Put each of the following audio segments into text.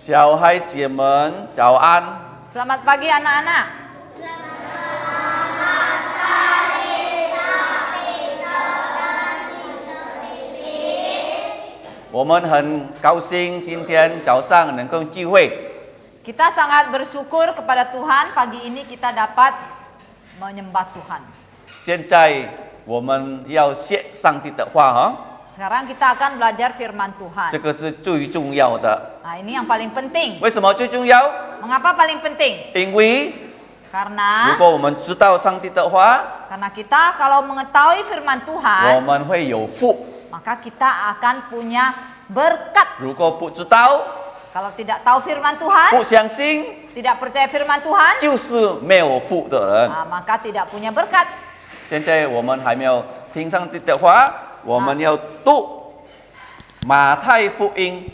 小孩子们早安。 Selamat pagi anak-anak. 我们很高兴今天早上能够聚会。 Kita sangat bersyukur kepada Tuhan pagi ini kita dapat menyembah Tuhan. 现在我们要学上帝的话哈， Sekarang kita akan belajar firman 这 Tuhan. 个是最重要的。 Nah, ini yang paling penting. 为什么最重要？ Mengapa paling penting? 因为如 Karena 果我们知道上帝的话， kita kalau mengetahui firman 我 Tuhan, 们会有福。 maka kita akan punya berkat. 如果不知道， Kalau tidak tahu firman Tuhan, 不相信， tidak percaya firman Tuhan, 就是没有福的人。 maka tidak punya berkat. 现在我们还没有听上帝的话，我们要读马太福音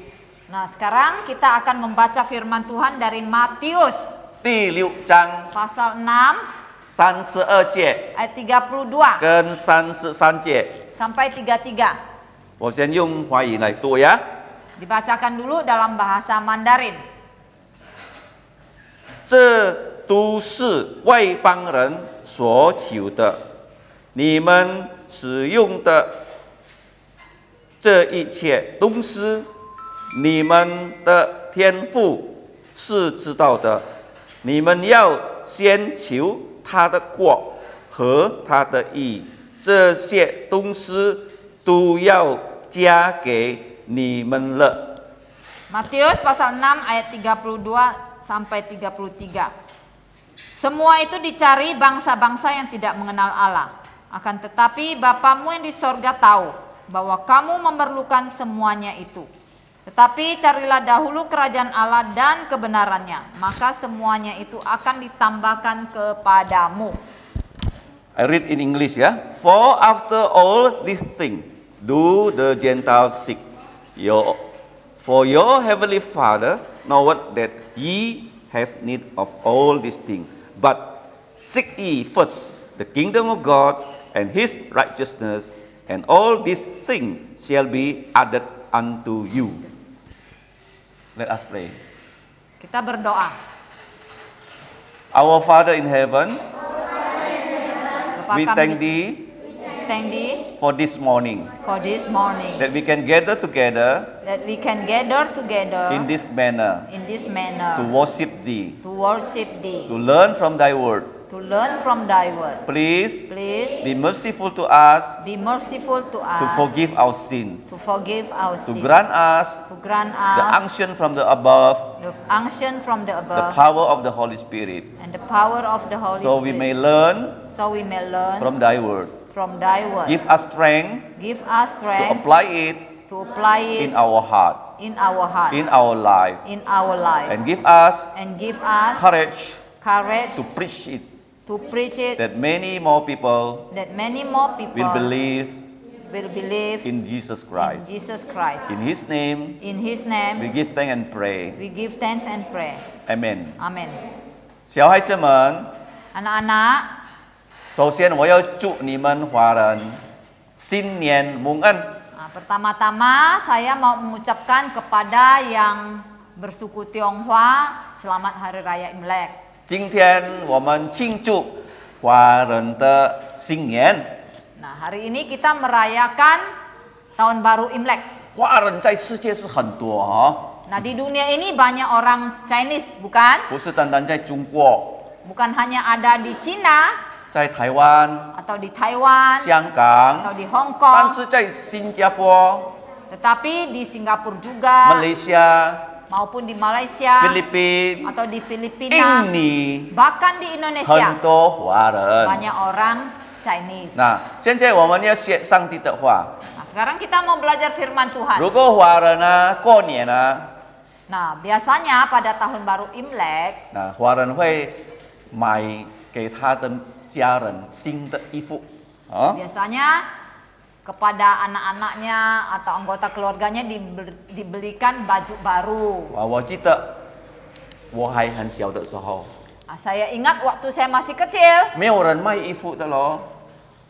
Nah, sekarang kita akan membaca firman Tuhan dari Matius 第6章 pasal 6 32节 ayat 32跟33节。 sampai 33. 我先用华语来读呀。 Dibacakan dulu dalam bahasa Mandarin. 这都是外邦人所求的，你们使用的这一切东西，你们的天父是知道的。你们要先求他的国和他的义，这些东西都要加给你们了。 Matius pasal 6 ayat 32 sampai 33. Semua itu dicari bangsa-bangsa yang tidak mengenal Allah. Akan tetapi Bapamu yang di sorga tahu bahwa kamu memerlukan semuanya itu. Tetapi carilah dahulu kerajaan Allah dan kebenarannya, maka semuanya itu akan ditambahkan kepadamu. I read in English ya. For after all these things do the Gentiles seek. For your heavenly Father knoweth that ye have need of all these things. But seek ye first the kingdom of God and his righteousness, and all these things shall be added unto you. Let us pray. Kita berdoa. Our Father in heaven, Bapa we kami thank di- thee thank thee for this morning, for this morning, that we can gather together that we can gather together in this manner in this to manner worship thee, to worship thee, to learn from thy word. to learn from thy word. Please Please be merciful to us, be merciful to to us, forgive our sin, to forgive our to sin, grant us to grant the us unction from the above, the unction from the the above power of the Holy Spirit, and the power of the Holy so we Spirit, may learn so we may learn from thy word. from thy word. Give us strength Give us to strength apply it to apply in it our heart, in our heart, in our life, in our life, and give us and give us courage courage to preach it, to preach it, that many more people that many more people will believe will believe in Jesus in Christ. Jesus Christ. In his name, In His we name, give thanks and pray. we give thanks and pray. Amen. Amen. 小孩子们， Anak-anak, 首先我要祝你们华人新年蒙恩。 pertama-tama saya mau mengucapkan kepada yang bersuku Tionghoa selamat Hari Raya Imlek. 今天我们庆祝华人的新年。 Nah, hari ini kita merayakan Tahun Baru Imlek. 华人在世界是很多哈， Nah, di dunia ini banyak orang Chinese, bukan? 不是单单在中国， Bukan hanya ada di Cina 在台湾、 atau di Taiwan 香港， atau di Hong 但 Kong, 是在新加坡、 tetapi di Singapura juga 马来西亚、 maupun di Malaysia 菲律宾、 atau di Filipina, 印尼， bahkan di Indonesia 很多华人。 banyak orang Chinese. 那现在我们要学上帝的话。 Nah, sekarang kita mau belajar firman Tuhan. 如果华人啊过年啊， Nah, biasanya pada tahun baru Imlek, 那华人会买给他的家人新的衣服啊。 biasanya kepada anak-anaknya atau anggota keluarganya dibelikan baju baru. 我记得我还很小的时候， Nah, saya ingat waktu saya masih kecil, 没有人卖衣服的咯，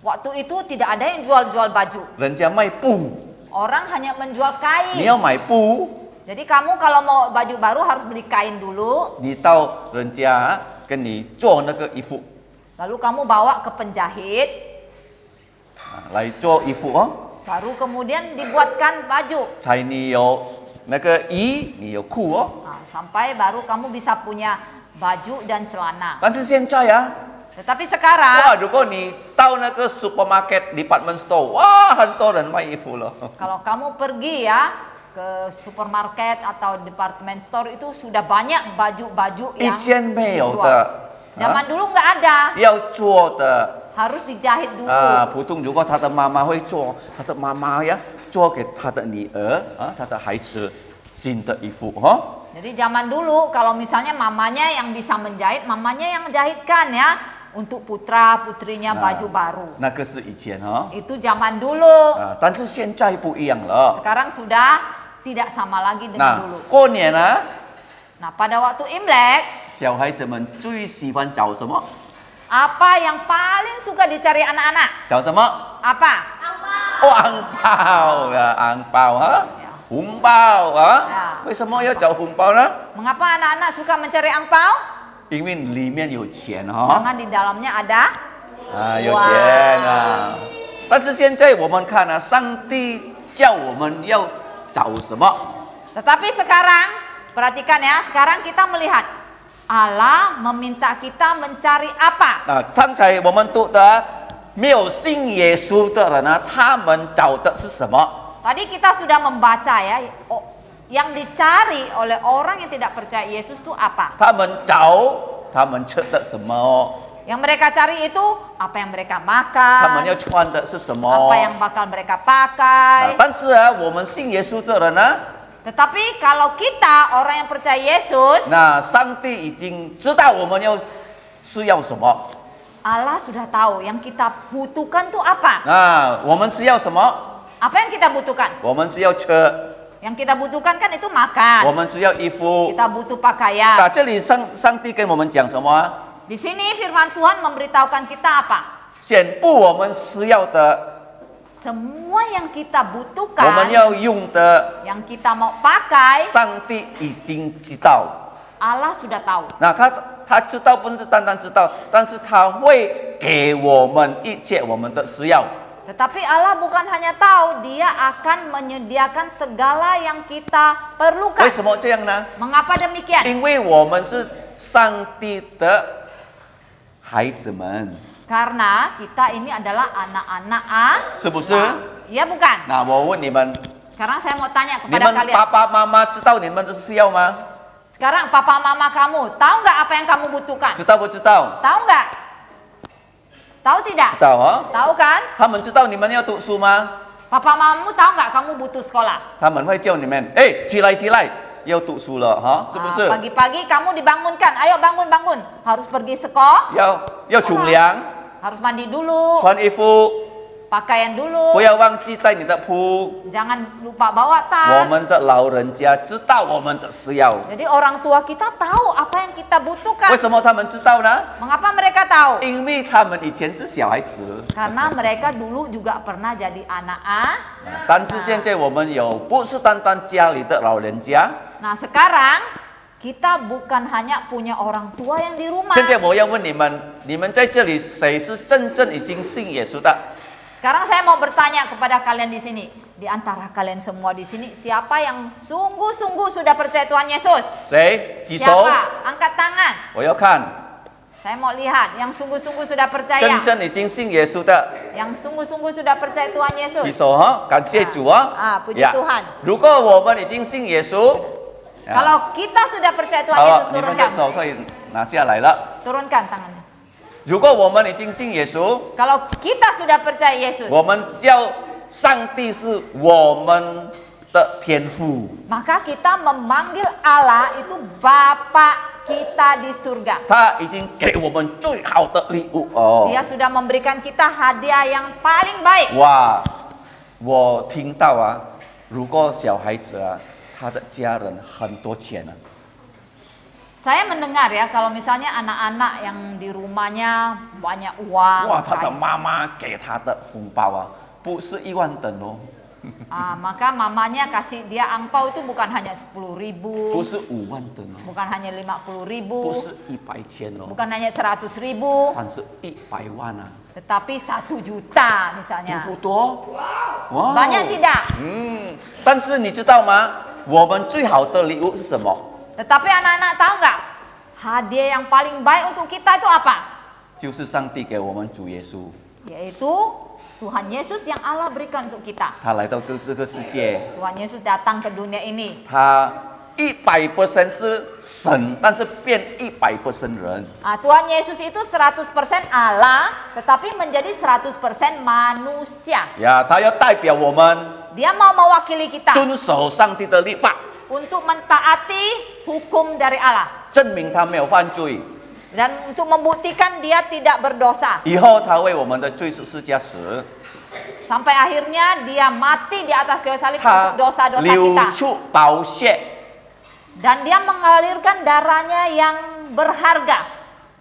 waktu itu tidak ada yang jual-jual baju. 人家卖布， Orang hanya menjual 你 kain. 要买布， Jadi kamu kalau mau baju baru harus beli kain dulu, 你到人家跟你做那个衣服， lalu kamu bawa ke penjahit, 来做衣服哦， baru kemudian dibuatkan baju. 才你有那个衣，你有裤哦。 Nah, sampai baru kamu bisa punya baju dan celana. 但是现在啊， Tetapi 哇， sekarang 如果你到那个 supermarket department store， 哇，很多人卖衣服了。 kalau kamu pergi ya ke supermarket atau department store itu sudah banyak baju-baju 以 yang 前没有 dijual. 的， Zaman dulu nggak ada, 要做的 harus dijahit dulu. 啊。普通如果他的妈妈会做，他的妈妈呀做给他的女儿啊，他的孩子新的衣服哦。 Jadi zaman dulu kalau misalnya mamanya yang bisa menjahit, mamanya yang jahitkan ya untuk putra putrinya baju baru. 那个是以前哦， Itu zaman dulu. 啊，但是现在不一样了。 Sekarang sudah tidak sama lagi dengan 那 dulu. 过年啊， Nah, pada waktu Imlek, 小孩子们最喜欢找什么？ apa yang paling suka dicari anak-anak? 找什么？ Apa? 哦，红包啊，红包啊，红包啊。为什么要找红包呢？ Mengapa anak-anak suka mencari angpau? 因为里面有钱哈、 Karena di dalamnya ada 啊，有钱啊。但是现在我们看啊，上帝叫我们要找什么？ Tetapi sekarang, perhatikan ya, sekarang kita melihat Allah meminta kita mencari apa? 啊，刚才我们读的没有信耶稣的人呢，他们找的是什么？ Tadi kita sudah membaca ya, yang dicari oleh orang yang tidak percaya Yesus itu apa? 他们找他们吃的什么？ Yang mereka cari itu apa yang mereka 他们要 makan, 穿的是什么？ apa yang bakal mereka 啊 pakai. 但是啊，我们信耶稣的人呢， Tetapi kalau kita orang yang percaya Yesus, 那上帝已经知道我们是要什么。 Allah sudah tahu yang kita butuhkan tuh apa. 那我们是要什么？ Apa yang kita butuhkan? 我们是要吃， Yang kita butuhkan kan itu 我 makan. 们是要衣服。 Kita butuh pakaian. 那这里上帝跟我们讲什么啊？ Di sini firman Tuhan memberitahukan kita apa? 宣布我们需要的， Semua yang kita 我们 butuhkan, 要用的， yang kita mau pakai, 上帝已经知道。 Allah sudah tahu. 那他知道，不是单单知道，但是他会给我们一切我们的需要。 Tetapi Allah bukan hanya tahu, Dia akan menyediakan segala yang kita 为 perlukan. 什么这样呢？ Mengapa demikian? 因为我们是上帝的孩子们， Karena kita ini adalah anak-anak Allah. 是不是？ Iya bukan? 那我问你们， Sekarang saya mau tanya 你 kepada 们 kalian. 爸爸妈妈知道你们的需要吗？ Sekarang papa mama kamu, tahu nggak apa yang kamu butuhkan? 知道不知道？ Tahu nggak? Tahu tidak? 知道啊。 Tahu kan? 他们知道你们要读书吗？ Papa mamamu tahu nggak kamu butuh sekolah? 他们会叫你们，哎，起来起来，要读书了哈，是不 Ah, 是？ pagi-pagi kamu dibangunkan, ayo bangun-bangun, harus pergi sekolah, 要冲凉， harus mandi dulu, 穿衣服， pakaian 不 dulu, 要忘记带你的铺。 jangan lupa bawa 我 tas. 们的老人家知道我们的需要， Jadi orang tua kita tahu apa yang kita 为 butuhkan. 什么他们知道呢？ Mengapa mereka tahu? 因为他们以前是小孩子， Karena mereka dulu juga pernah jadi anak A. 但是现在我们有不是单单家里的老人家， Nah sekarang kita bukan hanya punya orang tua yang di rumah. 现在我要问你们，你们在这里谁是真正已经信耶稣的？ Sekarang saya mau bertanya kepada kalian di sini. Di antara kalian semua di sini, siapa yang sungguh-sungguh sudah percaya Tuhan Yesus? 谁？举手， Siapa? Angkat tangan. 我要看 Saya mau lihat yang sungguh-sungguh sudah 真 percaya. 正已经信耶稣的。 Yang sungguh-sungguh sudah percaya Tuhan 举 Yesus. 手哈，感谢主啊！ puji Tuhan. 如果我们已经信耶稣， Kalau kita sudah percaya Tuhan 好 Yesus, 了，你们的 turunkan. 手可以拿下来了。 Turunkan tangannya. 如果我们已经信耶稣， Kalau kita sudah percaya Yesus, 我们叫上帝是我们的天父， maka kita memanggil Allah itu Bapa kita di surga. 他已经给我们最好的礼物哦。 Dia sudah memberikan kita hadiah yang paling baik. 哇，我听到啊，如果小孩子啊，他的家人很多钱啊， Saya mendengar ya kalau misalnya anak-anak yang di rumahnya banyak uang, 哇，他的 kaya. 妈妈给他的红包啊，不是1万等哦， Maka mamanya kasih dia angpau itu bukan hanya 10.000, 不是5万吨哦， bukan hanya 50.000, 不是100千哦， bukan hanya 100.000, 但是100万啊， tetapi 1 juta misalnya. 多不多？哇， Banyak tidak? 但是你知道吗？我们最好的礼物是什么？ Tetapi anak-anak tahu nggak? Hadiah yang paling baik untuk kita itu apa? 就是上帝给我们主耶稣， Yaitu Tuhan Yesus yang Allah berikan untuk kita. 他来到这个世界， Tuhan Yesus datang ke dunia ini. 他100%是神，但是变100% 人。 Tuhan Yesus itu 100% Allah, tetapi menjadi 100% manusia. 呀，他要代表我们 Dia mau mewakili kita 遵守上帝的律法， untuk mentaati hukum dari Allah 证明他没有犯罪， dan untuk membuktikan dia tidak berdosa. 以后他为我们的罪十字架死， Sampai akhirnya dia mati di atas kayu salib 他 untuk dosa-dosa 流 kita. 出宝血。 Dan dia mengalirkan darahnya yang berharga.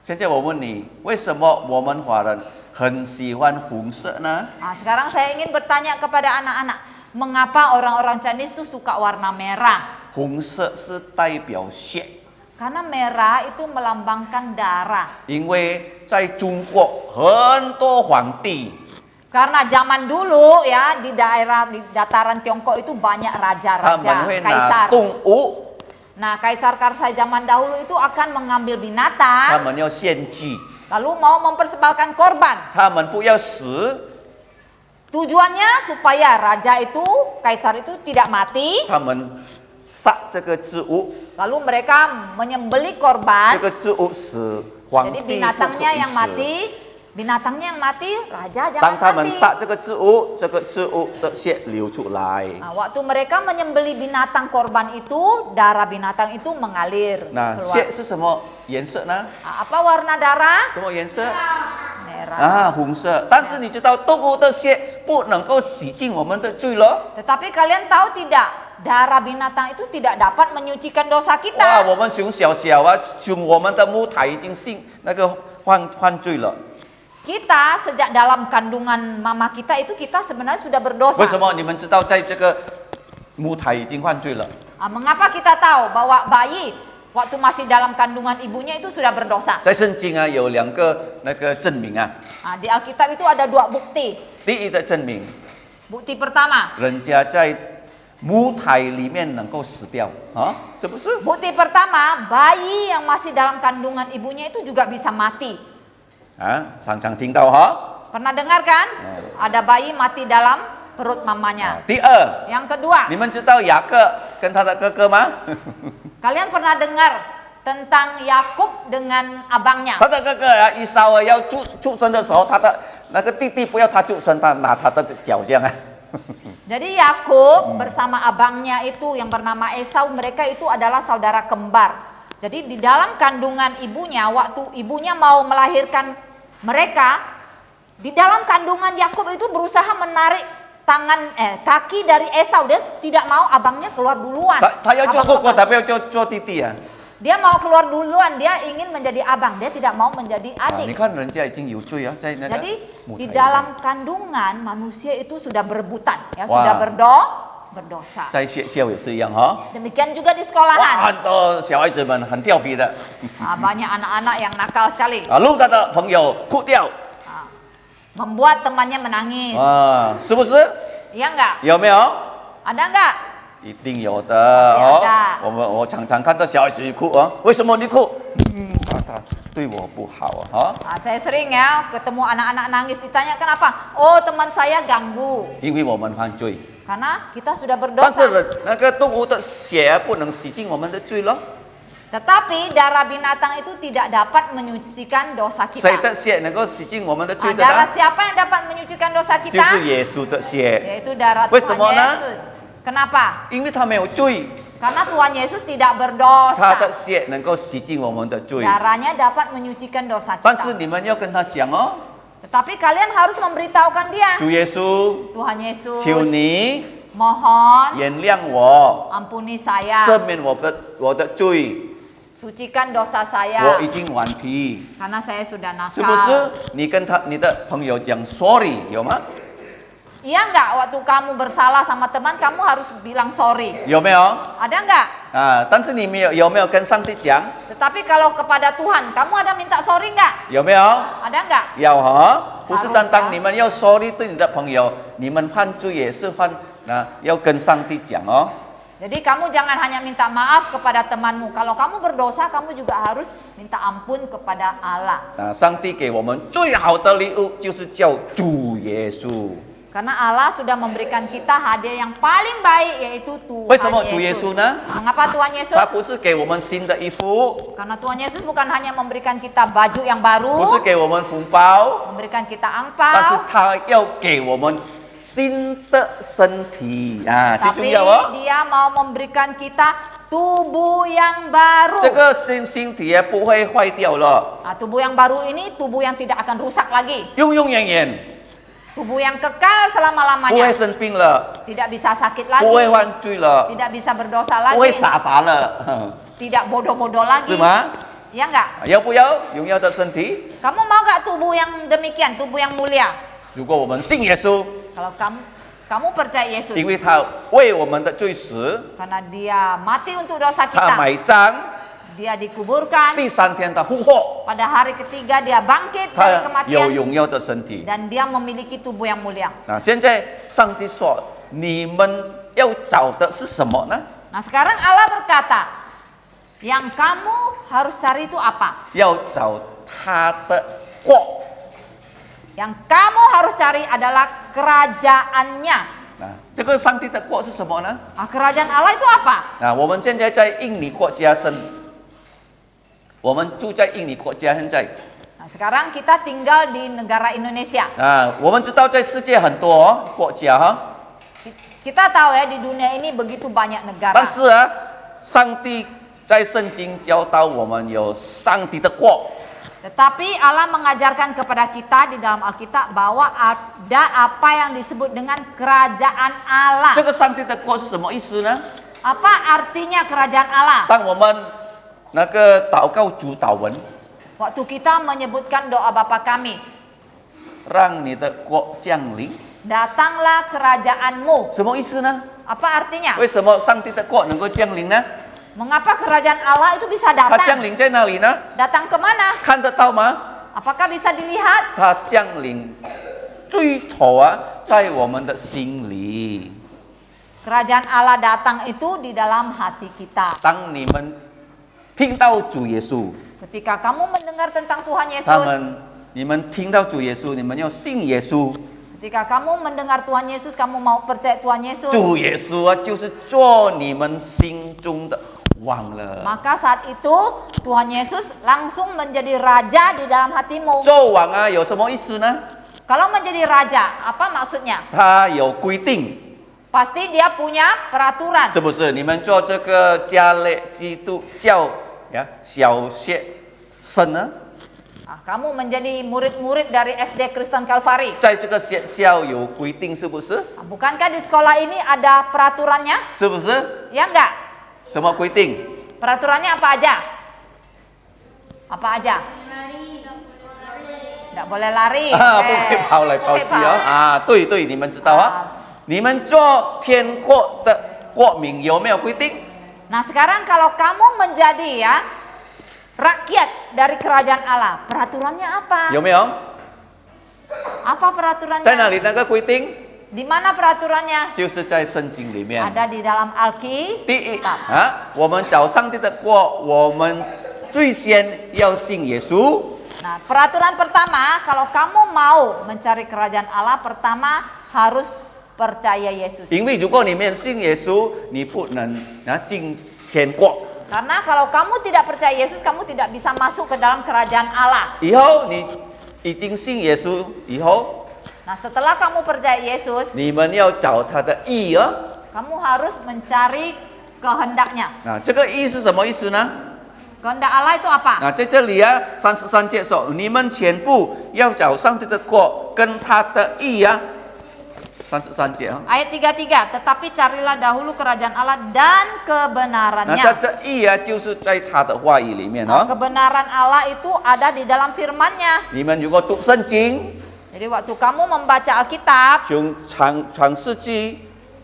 现在我问你，为什么我们华人很喜欢红色呢？ Sekarang saya ingin bertanya kepada anak-anak, mengapa orang-orang Chinese itu suka warna merah? 红色是代表血， Karena merah itu melambangkan darah. 因为在中国很多皇帝， Karena zaman dulu ya di dataran Tiongkok itu banyak 他 raja-raja, 们会拿 kaisar. 动物， Nah, kaisar-kaisar zaman dahulu itu akan mengambil 他 binatang 们要献祭， lalu mau mempersembahkan korban. 他们不要死， Tujuannya supaya raja itu, kaisar itu tidak mati. 他们杀这个植物， Lalu mereka menyembelih 这 korban. 个植物使皇 Jadi 帝不可 binatangnya 以 yang 死。 mati, binatangnya yang mati, raja 当 jangan 他们 mati. 杀这个植物，这个植物的血流出来。 Waktu mereka menyembelih binatang korban itu, darah binatang itu mengalir 那 keluar. 血是什么颜色呢？ Apa warna darah? 什么颜色？ Merah. 红色。但是你知道动物的血不能够洗净我们的罪了。 Tetapi kalian tahu tidak, darah binatang itu tidak dapat menyucikan dosa 哇， kita. 我们从小小啊，从我们的母胎已经犯罪了。 Kita sejak dalam kandungan mama kita itu kita sebenarnya sudah berdosa. 为什么？你们知道，在这个母胎已经犯罪了。 Mengapa kita tahu bahwa bayi waktu masih dalam kandungan ibunya itu sudah berdosa? 在圣经啊，有2个证明啊。 Di Alkitab itu ada 2 bukti. 第一的证明， Bukti pertama, 人家在母胎里面能够死掉啊，是不是？ bukti pertama, bayi yang masih dalam kandungan ibunya itu juga bisa mati. 啊，常常听到哈。 Pernah dengar kan? Ada bayi mati dalam perut mamanya. 第二， Yang kedua, 你们知道雅各跟他的哥哥吗？ kalian pernah dengar tentang Yakub dengan abangnya? 他的哥哥啊，以扫啊要出生的时候，他的那个弟弟不要他出生，他拿他的脚这样啊。 Jadi Yakub bersama abangnya itu yang bernama Esau, mereka itu adalah saudara kembar. Jadi di dalam kandungan ibunya, waktu ibunya mau melahirkan mereka, di dalam kandungan Yakub itu berusaha menarik kaki dari Esau. Dia tidak mau abangnya keluar duluan. 他要做 Abang- 哥哥，他不要做弟弟啊。 Dia mau keluar duluan, dia ingin menjadi abang, dia tidak mau menjadi 你 adik. 看人家已经有罪啊，在那个 Jadi 母 di 胎里面 dalam kandungan manusia itu sudah berebutan, ya Wah. sudah berdosa. 在学校也是一样哈。 Demikian juga di 哇， sekolahan. 很多小孩子们很调皮的 Banyak anak-anak yang nakal sekali, 啊，弄他的朋友哭掉 membuat temannya menangis. 啊，是不是？ Iya enggak? 有没有？ Ada enggak? 一定有的 Pasti ada. 我常常看到小孩子哭啊，为什么你哭？他对我不好啊， Saya sering ya ketemu anak-anak nangis, ditanya kenapa? Oh, teman saya ganggu. 因为我们犯罪。 Karena kita sudah 但是 berdosa. 那个动物的血不能洗净我们的罪咯。 Tetapi darah binatang itu tidak dapat menyucikan dosa 谁 kita. 的血能够洗净我们的罪的 Darah 呢？ siapa yang dapat menyucikan dosa 就 kita? 是耶稣的血， Yaitu darah Weh, Tuhan semua na? Yesus. Kenapa? 因为他没有罪， Karena Tuhan Yesus tidak 他的 berdosa. 血能够洗净我们的罪。 Darahnya dapat menyucikan dosa 但是 kita. 你们要跟他讲哦， Tetapi kalian harus memberitahukan dia. 主耶稣， Tuhan Yesus, 求你 mohon 原谅我， ampuni saya, 赦免我的罪， sucikan dosa 我 saya, 已经顽皮， karena saya sudah 是不是 nakal.？你跟你的朋友讲 sorry 有吗？ Iya enggak, waktu kamu bersalah sama teman, kamu harus bilang sorry. 有没有？ Ada enggak? 但是你有没有跟上帝讲？ Tetapi kalau kepada Tuhan, kamu ada minta sorry enggak? 有没有？ Ada enggak? 有哈，不是 harus 单单 ya. 你们要 sorry 对你的朋友，你们犯罪也是犯，要跟上帝讲哦。 Jadi kamu jangan hanya minta maaf kepada temanmu. Kalau kamu berdosa, kamu juga harus minta ampun kepada Allah. 上帝给我们最好的礼物就是叫主耶稣。 Karena Allah sudah memberikan kita hadiah yang paling baik, yaitu 为什么 Tuhan 主耶 Yesus. 稣呢？ Mengapa Tuhan 他 Yesus? 不是给我们新的衣服， Karena Tuhan Yesus bukan hanya memberikan kita baju yang baru, 不是给我们红包， memberikan kita 但是 angpau, 他要给我们新的身体啊，最重 tapi 要哦。 Dia mau memberikan kita tubuh yang baru. 这个身体也不会坏掉了， Nah, tubuh yang baru ini tubuh yang tidak akan rusak lagi, 永永远远 tubuh yang kekal 不会 selama-lamanya, 生病了， tidak bisa sakit 不会 lagi, 犯罪了， tidak bisa berdosa 不会 lagi, 傻傻了， tidak bodoh-bodoh lagi. 是吗？ Ya enggak? 要不要荣耀的身体？ Kamu mau enggak tubuh yang demikian, tubuh yang mulia? 如果我们信耶稣， Kalau kamu percaya Yesus, 因为他为我们的罪死， karena Dia mati untuk dosa 他 kita, 埋葬， Dia dikuburkan, 第3天他复活， pada hari ketiga Dia bangkit 他 dari 有 kematian, 荣耀的身体。 dan Dia memiliki tubuh yang mulia. 现在上帝说，你们要找的是什么呢？ Nah, sekarang Allah berkata, yang kamu harus cari itu apa? 要找他的国。 Yang kamu harus cari adalah kerajaannya. 这个上帝的国是什么呢？ Kerajaan Allah itu apa? 我们现在在印尼国家我们住在印尼国家现在。 Nah, sekarang kita tinggal di negara Indonesia. 我们知道在世界很多国家哈， Kita tahu ya di dunia ini begitu banyak negara. 但是上帝在圣经教导我们有上帝的国。 Tetapi Allah mengajarkan kepada kita di dalam Alkitab bahwa ada apa yang disebut dengan kerajaan Allah. 这个上帝的国是什么意思呢？ Apa artinya kerajaan Allah? 当我们那个祷告主祷文， Waktu kita menyebutkan doa Bapa kami, 让你的国降临， datanglah kerajaanmu. 什么意思呢？ Apa artinya? 为什么上帝的国能够降临呢？ Mengapa kerajaan Allah itu bisa 它降 datang? 临在哪里呢？ Datang ke mana? 看得到吗？ Apakah bisa dilihat? 它降临最初在我们的心里。 Kerajaan Allah datang itu di dalam hati kita. 当你们听到主耶稣， Ketika kamu mendengar tentang Tuhan 你们听到主耶稣，你们要信耶稣。 Ketika kamu mendengar Tuhan Yesus, kamu mau percaya Tuhan Yesus, 主耶稣就是做你们心中的王了。 maka saat itu Tuhan Yesus langsung menjadi raja di dalam hatimu. 做王有什么意思呢？ Kalau menjadi raja, apa maksudnya? 他有规定， Pasti dia punya peraturan. 是不是？你们做这个加勒基督教小学生呢， Nah, kamu menjadi murid-murid dari SD Kristen Calvary. 在这个学校有规定，是不是？ Nah, bukankah di sekolah ini ada peraturannya? 是不是？ Ya enggak? 什么规定？ Peraturannya apa aja? Apa aja? Tidak boleh lari. 不可以跑来跑去对对，你们知道你们做天国的国民有没有规定？ Nah, sekarang kalau kamu menjadi ya rakyat dari kerajaan Allah, peraturannya apa? 有没有？ Apa peraturannya? 在哪里那个规定？ Di mana peraturannya? 就是在圣经里面。 Ada di dalam Alkitab. 第一我们找上帝的国，我们最先要信耶稣。 Nah, peraturan pertama, kalau kamu mau mencari kerajaan Allah, pertama harus percaya Yesus. 因为如果你没有信耶稣，你不能进天国。 Karena kalau kamu tidak percaya Yesus, kamu tidak bisa masuk ke dalam kerajaan Allah. 以后你已经信耶稣以后， Nah, setelah kamu percaya Yesus, 你们要找他的义kamu harus mencari kehendaknya. 这个义是什么意思呢？ Kehendak Allah itu apa? 在这里33节说，你们全部要找上帝的国跟他的义33节 Ayat 33, tetapi carilah dahulu kerajaan Allah dan kebenarannya. 这义就是在他的话语里面 Kebenaran Allah itu ada di dalam firman-Nya. 你们如果读圣经， Jadi waktu kamu membaca Alkitab, 从创世纪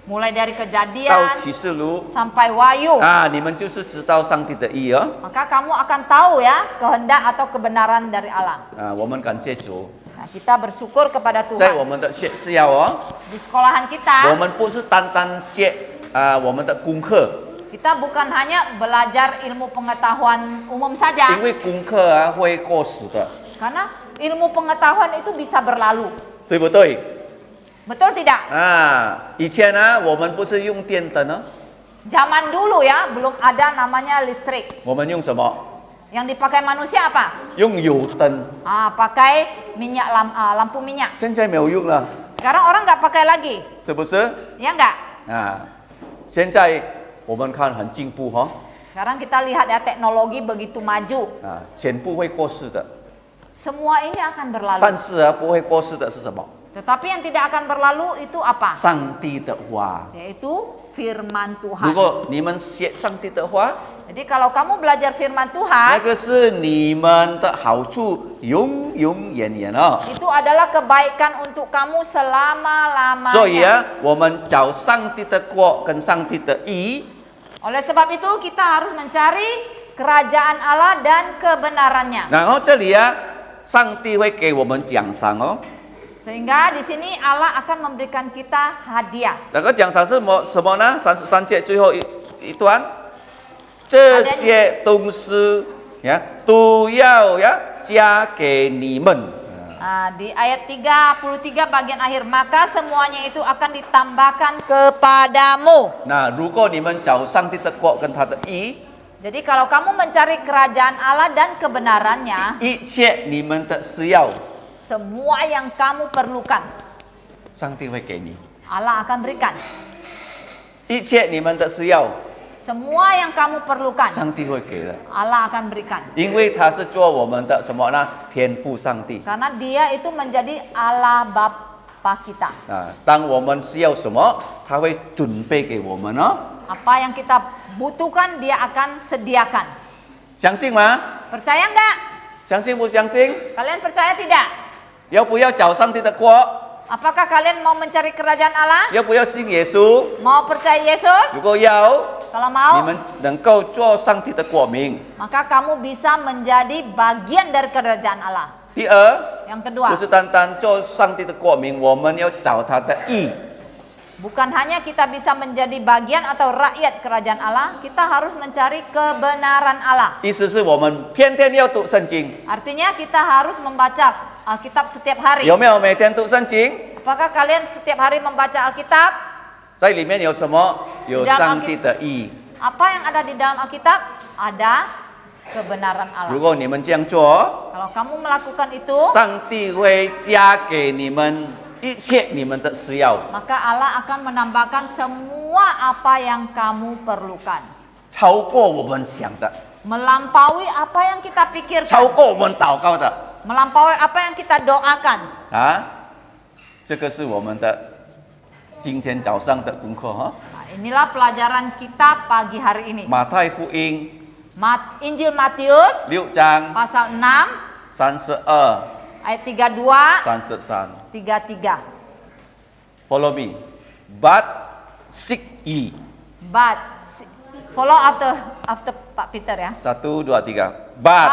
mulai dari 到 Kejadian 启示录 sampai Wahyu, 啊，你们就是知道上帝的意哦。 maka kamu akan tahu ya kehendak atau kebenaran dari Allah. 啊，我们感谢主， Nah, kita bersyukur kepada 在我 Tuhan. 们的学校哦， Di sekolahan 我 kita, 们不是单单学我们的功课， kita bukan hanya belajar ilmu pengetahuan umum saja. 因为功课啊会过时的， Karena ilmu pengetahuan itu bisa berlalu. 对不对？ Betul tidak? 啊，以前呢，我们不是用电灯呢， Zaman dulu ya, belum ada namanya listrik. 我们用什么？ Yang dipakai manusia apa? 用油灯， Pakai minyak lampu minyak. 现在没有用了， Sekarang orang nggak pakai lagi, 是不是？ ya nggak? 啊，现在我们看很进步哈、 Sekarang kita lihat ya teknologi begitu maju. 啊，全部会过世的， Semua ini akan berlalu. 但是啊，不会过世的是什么？ Tetapi yang tidak akan berlalu itu apa? 上帝的话。 Yaitu firman 如 Tuhan. 果你们学上帝的话， Jadi kalau kamu belajar firman 那 Tuhan, 个是你们的好处，永永远远哦。 itu adalah kebaikan untuk kamu 所以 selama-lamanya. 啊，我们找上帝的国跟上帝的义， Oleh sebab itu kita harus mencari kerajaan Allah dan kebenarannya. 然后这里啊，上帝会给我们奖赏哦。 Sehingga di sini Allah akan memberikan kita hadiah. 那个奖赏是什么呢？33节最后一段，这些东西呀都要呀加给你们。 Di ayat 33 bagian akhir, maka semuanya itu akan ditambahkan kepadamu. 那如果你们找上帝的国跟他的义， Jadi kalau kamu mencari kerajaan Allah dan kebenarannya, 一切你们的需要， semua yang kamu perlukan 上帝会给你。 Allah akan berikan. 一切你们的需要， Semua yang kamu perlukan 上帝会给的， Allah akan berikan. 因为他是做我们的什么呢？天父上帝 Karena dia itu menjadi Allah Bapa kita. 啊！当我们需要什么，他会准备给我们哦。 Apa yang kita butuhkan dia akan sediakan. 相信吗？ Percaya nggak? 相信不相信？ Kalian percaya tidak? 要不要找上帝的国？ Apakah kalian mau mencari kerajaan Allah? 要不要信耶稣？ Mau percaya Yesus? 如果要， Kalau 你 mau, 们能够做上帝的国民。 maka kamu bisa menjadi bagian dari kerajaan Allah. 第二， Yang 不 kedua, 是单单做上帝的国民，我们要找他的义。 bukan hanya kita bisa menjadi bagian atau rakyat kerajaan Allah, kita harus mencari kebenaran Allah. 意思是我们天天要读圣经， Artinya kita harus membaca Alkitab setiap hari. 有没有每天读圣经？ Apakah kalian setiap hari membaca Alkitab? 在里面有什么？有上帝的义。 Apa yang ada di dalam Alkitab? Ada kebenaran 如 Allah. 果你们这样做， Kalau kamu melakukan itu, 上帝会加给你们一切你们的需要， maka Allah akan menambahkan semua apa yang kamu perlukan. 超过我们想的， Melampaui apa yang kita 超 pikirkan. 过我们祷告的 Melampaui apa yang kita doakan. 啊！这个是我们的今天早上的功课哈。 Nah, inilah pelajaran kita pagi hari ini. 马太福音 Injil Matius 6章 pasal 6 32、 ayat 32, 33。 33. Follow me. But seek ye. But follow after Pak Peter ya. 1, 2, 3. But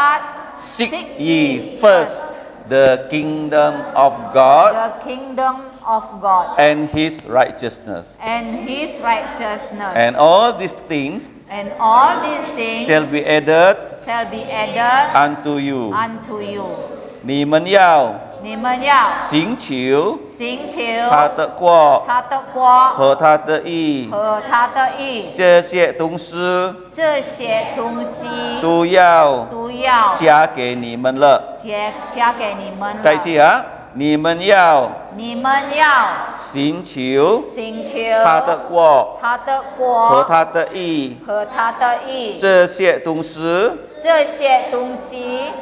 seek ye first the kingdom of God The kingdom of God and His righteousness, and His righteousness, and all these things and all these things shall be added shall be added unto you. unto you. 你们要你们要寻求寻求他的国他的国和他的义，和他的义，这些东西这些东西都要都要加给你们了。加给你们再一了。次啊，你们要你们要寻求寻求他的国他的和国他的义，和他的义，这些东西这些东西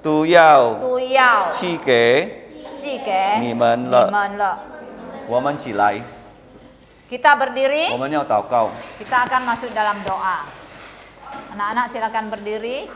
都要都要去给赐给你们了。了。我们起来， Kita berdiri, 我们要祷告。 kita akan masuk dalam doa. Anak-anak silakan berdiri.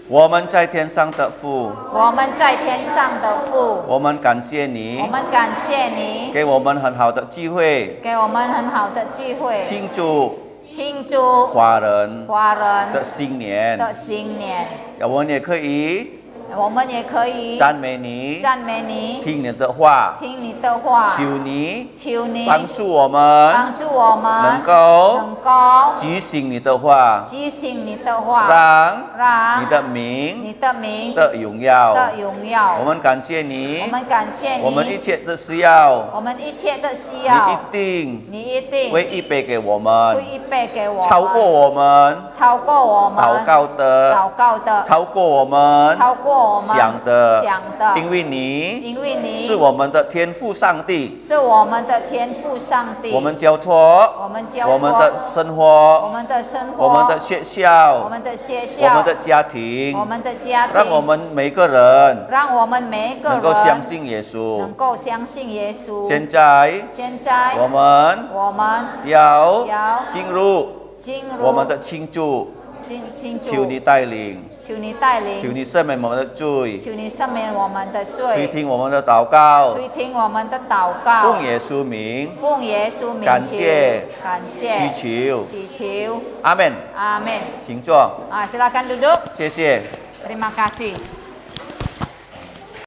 我们在天上的父，我们在天上的父，我们感谢你我，们感谢你给我们很好的机会，给我们很好的机会，庆祝庆祝华人华人的新年。的新年。我们也可以我们也可以赞美你，赞美你，听你的话，听你的话，求你求你帮助我们，帮助我们能够能够执行你的话，执行你的话，让你的名你的名的荣耀。的荣耀。我们感谢你我，们感谢你，我们一切的需要，我们一切的需你要，一定你一定会预备给我会们，预备给我们，超过我们超过我们祷告的，祷告的，超过我们超过我们想的，想的，因为你因为你是我们的天父上帝，是我们的天父上帝，我们交托我们交托我们的生我活，们的生活，我们的学我校，们的学校，我们的家庭我，们的家庭，让我们每个人让我们每一个能够相人信耶稣能。够相信耶稣。现在现在我们我们要要进入进入我们的庆祝，庆祝，求你带领，求你带求领，你赦免我们的罪，求你赦免我们的垂罪，听我们的祷告，垂听我们的祷告，奉耶稣名奉耶稣名感求谢感谢祈求，祈求，阿门。阿门。请坐， Silakan duduk. 谢谢。Terima kasih.